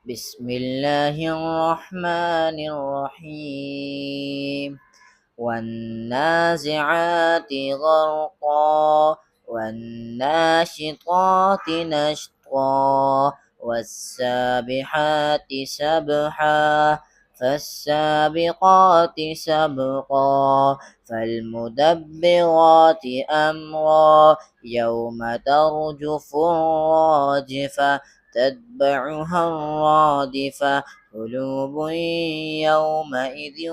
بسم الله الرحمن الرحيم والنازعات غرقا والناشطات نشطا والسابحات سبحا فالسابقات سبقا فالمدبرات أمرا يوم ترجف الراجفة تتبعها الرادفة قلوب يومئذ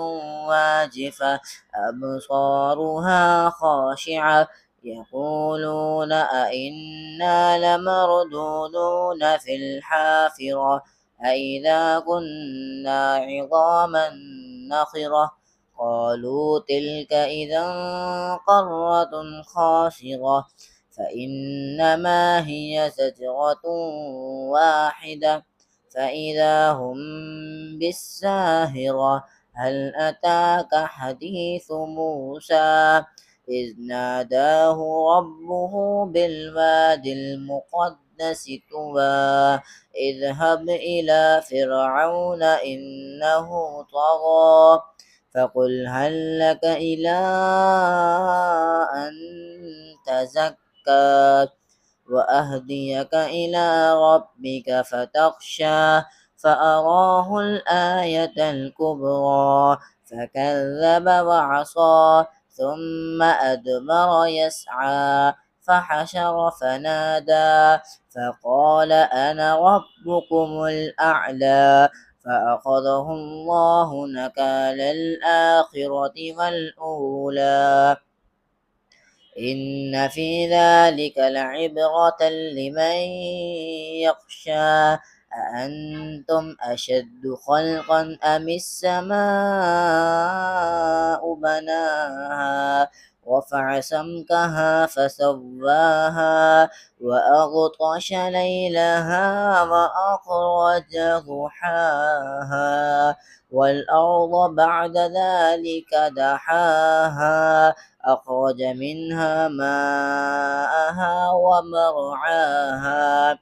واجفة أبصارها خاشعة يقولون أئنا لمردودون في الحافرة أئذا كنا عظاما نخرة قالوا تلك إذا قرة خاسرة فإنما هي زجرة واحدة فإذا هم بالساهرة هل أتاك حديث موسى إذ ناداه ربه بالوادي المقدس طوى اذهب إلى فرعون إنه طغى فقل هل لك إلى أن تزكى وأهديك إلى ربك فتخشى فأراه الآية الكبرى فكذب وعصى ثم أدبر يسعى فحشر فنادى فقال أنا ربكم الأعلى فأخذه الله نكال الآخرة والأولى إن في ذلك لعبرة لمن يخشى أأنتم أشد خلقا أم السماء بناها رفع سمكها فسواها وأغطش ليلها وأخرج ضحاها والأرض بعد ذلك دحاها أخرج منها ماءها ومرعاها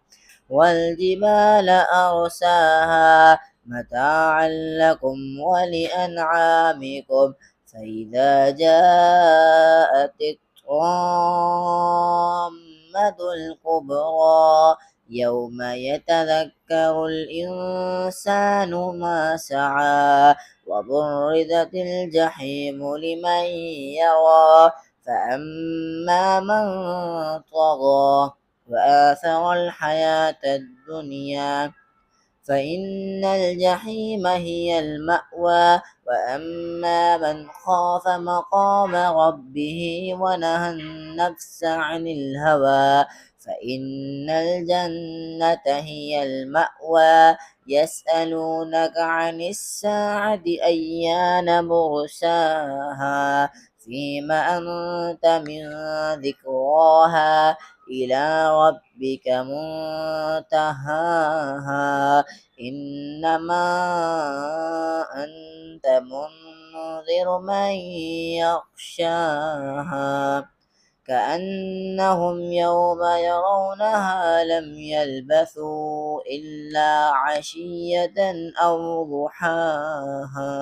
والجبال أرساها متاعا لكم ولأنعامكم فإذا جاءت الطامة الكبرى يوم يتذكر الإنسان ما سعى وبرزت الجحيم لمن يرى فأما من طغى وآثر الحياة الدنيا فإن الجحيم هي المأوى وأما من خاف مقام ربه ونهى النفس عن الهوى فإن الجنة هي المأوى يسألونك عن الساعة أيان مرساها فيم أنت من ذكراها إلى ربك منتهاها إنما أنت منذر من يخشاها كأنهم يوم يرونها لم يلبثوا إلا عشية أو ضحاها